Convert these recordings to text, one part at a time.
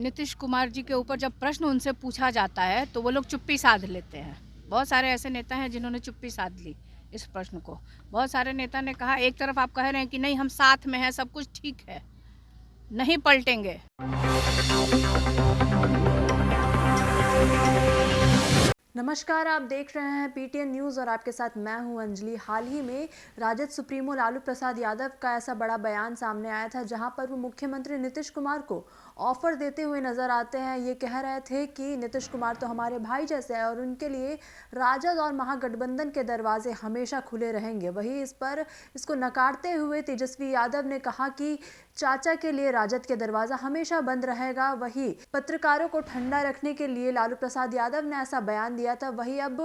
नीतीश कुमार जी के ऊपर जब प्रश्न उनसे पूछा जाता है तो वो लोग चुप्पी साध लेते हैं। बहुत सारे ऐसे नेता हैं जिन्होंने चुप्पी साध ली इस प्रश्न को। बहुत सारे नेता ने कहा, एक तरफ आप कह रहे हैं कि नहीं हम साथ में हैं, सब कुछ ठीक है, नहीं पलटेंगे। नमस्कार, आप देख रहे हैं पीटीएन न्यूज़ और आपके साथ मैं हूं अंजलि। हाल ही में राजद सुप्रीमो लालू प्रसाद यादव का ऐसा बड़ा बयान सामने आया था जहां पर वो मुख्यमंत्री नीतीश कुमार को ऑफर देते हुए नजर आते हैं। ये कह रहे थे कि नीतीश कुमार तो हमारे भाई जैसे हैं और उनके लिए राजद और महागठबंधन के दरवाजे हमेशा खुले रहेंगे। वहीं इस पर इसको नकारते हुए तेजस्वी यादव ने कहा कि चाचा के लिए राजद के दरवाजा हमेशा बंद रहेगा। वहीं पत्रकारों को ठंडा रखने के लिए लालू प्रसाद यादव ने ऐसा बयान दिया था। वहीं अब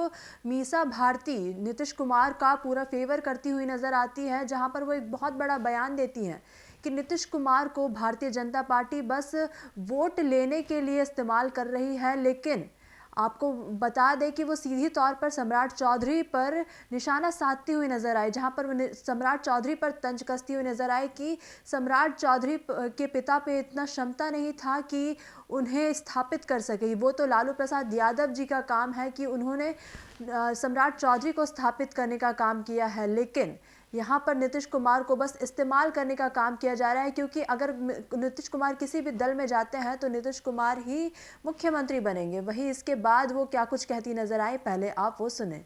मीसा भारती नीतीश कुमार का पूरा फेवर करती हुई नजर आती है, जहां पर वो एक बहुत बड़ा बयान देती हैं कि नीतीश कुमार को भारतीय जनता पार्टी बस वोट लेने के लिए इस्तेमाल कर रही है। लेकिन आपको बता दें कि वो सीधी तौर पर सम्राट चौधरी पर निशाना साधती हुई नजर आई, जहां पर वो सम्राट चौधरी पर तंज कसती हुई नजर आई कि सम्राट चौधरी के पिता पे इतना क्षमता नहीं था कि उन्हें स्थापित कर सके। वो तो लालू प्रसाद यादव जी का काम है कि उन्होंने सम्राट चौधरी को स्थापित करने का काम किया है। लेकिन यहाँ पर नीतीश कुमार को बस इस्तेमाल करने का काम किया जा रहा है, क्योंकि अगर नीतीश कुमार किसी भी दल में जाते हैं तो नीतीश कुमार ही मुख्यमंत्री बनेंगे। वहीं इसके बाद वो क्या कुछ कहती नजर आए, पहले आप वो सुने।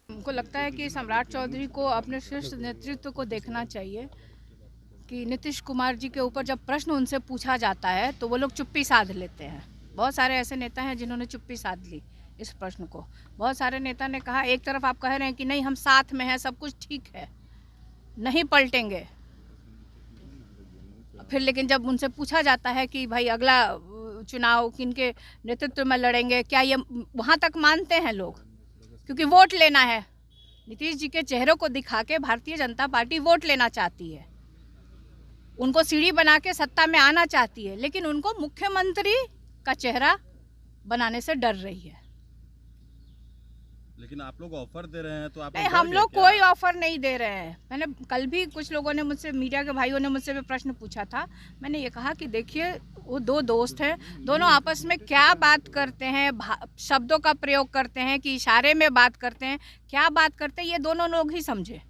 हमको लगता है कि सम्राट चौधरी को अपने शीर्ष नेतृत्व को देखना चाहिए कि नीतीश कुमार जी के ऊपर जब प्रश्न उनसे पूछा जाता है तो वो लोग चुप्पी साध लेते हैं। बहुत सारे ऐसे नेता हैं जिन्होंने चुप्पी साध ली इस प्रश्न को। बहुत सारे नेता ने कहा, एक तरफ आप कह रहे हैं कि नहीं हम साथ में हैं, सब कुछ ठीक है, नहीं पलटेंगे, फिर लेकिन जब उनसे पूछा जाता है कि भाई अगला चुनाव किनके नेतृत्व में लड़ेंगे, क्या ये वहाँ तक मानते हैं लोग? क्योंकि वोट लेना है। नीतीश जी के चेहरों को दिखा के भारतीय जनता पार्टी वोट लेना चाहती है, उनको सीढ़ी बना के सत्ता में आना चाहती है, लेकिन उनको मुख्यमंत्री का चेहरा बनाने से डर रही है। लेकिन आप लोग ऑफर दे रहे हैं तो आप नहीं, हम लोग कोई ऑफर नहीं दे रहे हैं। मैंने कल भी कुछ लोगों ने मुझसे, मीडिया के भाइयों ने मुझसे भी प्रश्न पूछा था। मैंने ये कहा कि देखिए वो दो दोस्त हैं, दोनों आपस में क्या बात करते हैं, शब्दों का प्रयोग करते हैं कि इशारे में बात करते हैं, क्या बात करते हैं ये दोनों लोग ही समझे।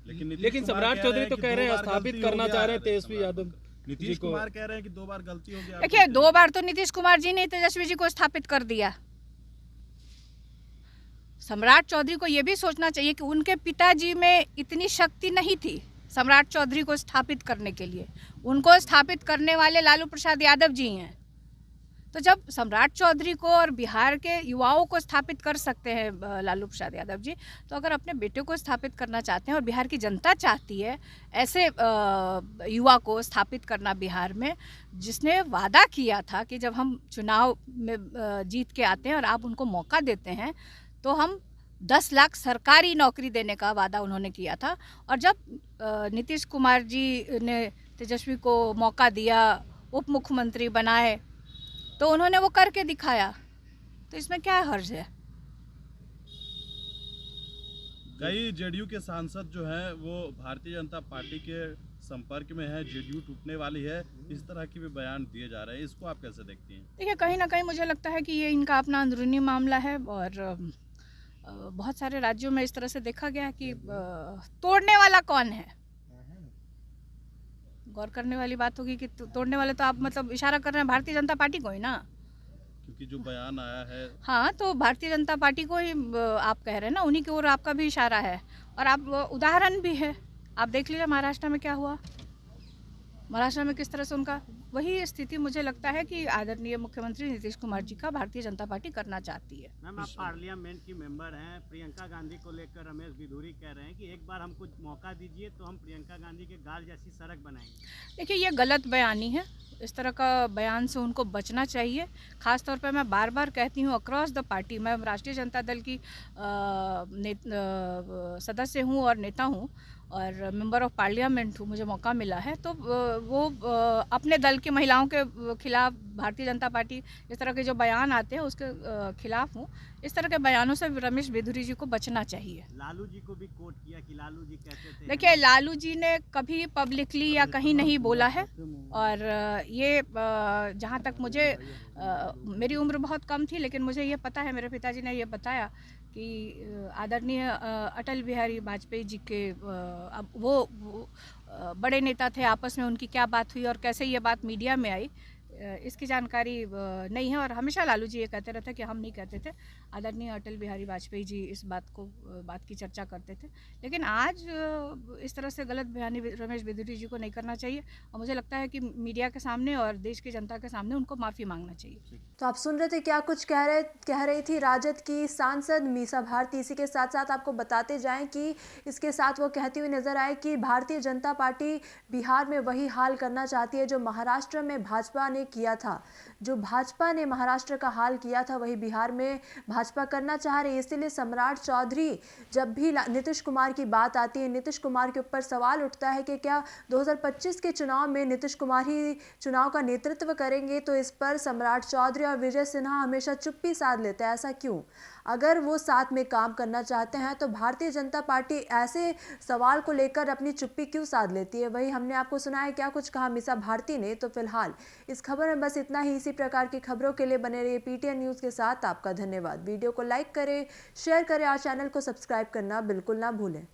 लेकिन सम्राट चौधरी तो कह रहे हैं स्थापित करना चाह रहे हैं तेजस्वी यादव। नीतीश कुमार कह रहे हैं कि 2 बार गलती हो गया। देखिए 2 बार तो नीतीश कुमार जी ने तेजस्वी जी को स्थापित कर दिया। सम्राट चौधरी को यह भी सोचना चाहिए कि उनके पिताजी में इतनी शक्ति नहीं थी सम्राट चौधरी को स्थापित करने के लिए। उनको स्थापित करने वाले लालू प्रसाद यादव जी हैं। तो जब सम्राट चौधरी को और बिहार के युवाओं को स्थापित कर सकते हैं लालू प्रसाद यादव जी, तो अगर अपने बेटे को स्थापित करना चाहते हैं और बिहार की जनता चाहती है ऐसे युवा को स्थापित करना बिहार में, जिसने वादा किया था कि जब हम चुनाव में जीत के आते हैं और आप उनको मौका देते हैं तो हम 10 लाख सरकारी नौकरी देने का वादा उन्होंने किया था। और जब नीतीश कुमार जी ने तेजस्वी को मौका दिया, उप मुख्यमंत्री बनाए, तो उन्होंने वो करके दिखाया। तो इसमें क्या हर्ज है? कई जेडीयू के सांसद जो हैं वो भारतीय जनता पार्टी के संपर्क में है, जेडीयू टूटने वाली है, इस तरह के भी बयान दिए जा रहे हैं। इसको आप कैसे देखती हैं? देखिए कहीं ना कहीं मुझे लगता है कि ये इनका अपना अंदरूनी मामला है और बहुत सारे राज्यों में इस तरह से देखा गया है कि तोड़ने वाला कौन है। गौर करने वाली बात होगी कि तोड़ने वाले तो आप मतलब इशारा कर रहे हैं भारतीय जनता पार्टी को ही ना, क्योंकि जो बयान आया है। हाँ, तो भारतीय जनता पार्टी को ही आप कह रहे हैं ना, उन्हीं की ओर आपका भी इशारा है। और आप उदाहरण भी है, आप देख लीजिए महाराष्ट्र में क्या हुआ, महाराष्ट्र में किस तरह से उनका वही स्थिति मुझे लगता है कि आदरणीय मुख्यमंत्री नीतीश कुमार जी का भारतीय जनता पार्टी करना चाहती है। मैम, आप पार्लियामेंट की मेंबर हैं। प्रियंका गांधी को लेकर रमेश बिधूरी कह रहे हैं कि एक बार हमको मौका दीजिए तो हम प्रियंका गांधी के गाल जैसी सड़क बनाएंगे। देखिए ये गलत बयानी है, इस तरह का बयान से उनको बचना चाहिए। ख़ास तौर पर मैं बार बार कहती हूँ अक्रॉस द पार्टी, मैं राष्ट्रीय जनता दल की सदस्य हूँ और नेता हूँ, और मेंबर ऑफ पार्लियामेंट हूँ, मुझे मौका मिला है, तो वो अपने दल की महिलाओं के खिलाफ भारतीय जनता पार्टी इस तरह के जो बयान आते हैं उसके खिलाफ हूँ। इस तरह के बयानों से रमेश बिधूरी जी को बचना चाहिए। लालू जी को भी कोट किया कि लालू जी कहते थे। देखिए, लालू जी ने कभी पब्लिकली या कहीं नहीं बोला है, और ये जहाँ तक मुझे मेरी उम्र बहुत कम थी, लेकिन मुझे ये पता है, मेरे पिताजी ने ये बताया कि आदरणीय अटल बिहारी वाजपेयी जी के अब वो बड़े नेता थे, आपस में उनकी क्या बात हुई और कैसे ये बात मीडिया में आई, इसकी जानकारी नहीं है। और हमेशा लालू जी ये कहते रहते कि हम नहीं कहते थे, आदरणीय अटल बिहारी वाजपेयी जी इस बात की चर्चा करते थे। लेकिन आज इस तरह से गलत बयानी रमेश बिधूरी जी को नहीं करना चाहिए, और मुझे लगता है कि मीडिया के सामने और देश की जनता के सामने उनको माफ़ी मांगना चाहिए। तो आप सुन रहे थे क्या कुछ कह रही थी राजद की सांसद मीसा भारती। इसी के साथ साथ आपको बताते जाएं कि इसके साथ वो कहती हुई नजर आए कि भारतीय जनता पार्टी बिहार में वही हाल करना चाहती है जो महाराष्ट्र में भाजपा ने किया था। जो भाजपा ने महाराष्ट्र का हाल किया था वही बिहार में भाजपा करना चाह रही है। इसीलिए सम्राट चौधरी, जब भी नीतीश कुमार की बात आती है, नीतीश कुमार के ऊपर सवाल उठता है कि क्या 2025 के चुनाव में नीतीश कुमार ही चुनाव का नेतृत्व करेंगे, तो इस पर सम्राट चौधरी और विजय सिन्हा हमेशा चुप्पी साध लेते हैं। ऐसा क्यों? अगर वो साथ में काम करना चाहते हैं तो भारतीय जनता पार्टी ऐसे सवाल को लेकर अपनी चुप्पी क्यों साध लेती है? वही हमने आपको सुना है क्या कुछ कहा मीसा भारती ने। तो फिलहाल इस खबर में बस इतना ही। इसी प्रकार की खबरों के लिए बने रहिए पीटीएन न्यूज़ के साथ। आपका धन्यवाद। वीडियो को लाइक करें, शेयर करें और चैनल को सब्सक्राइब करना बिल्कुल ना भूलें।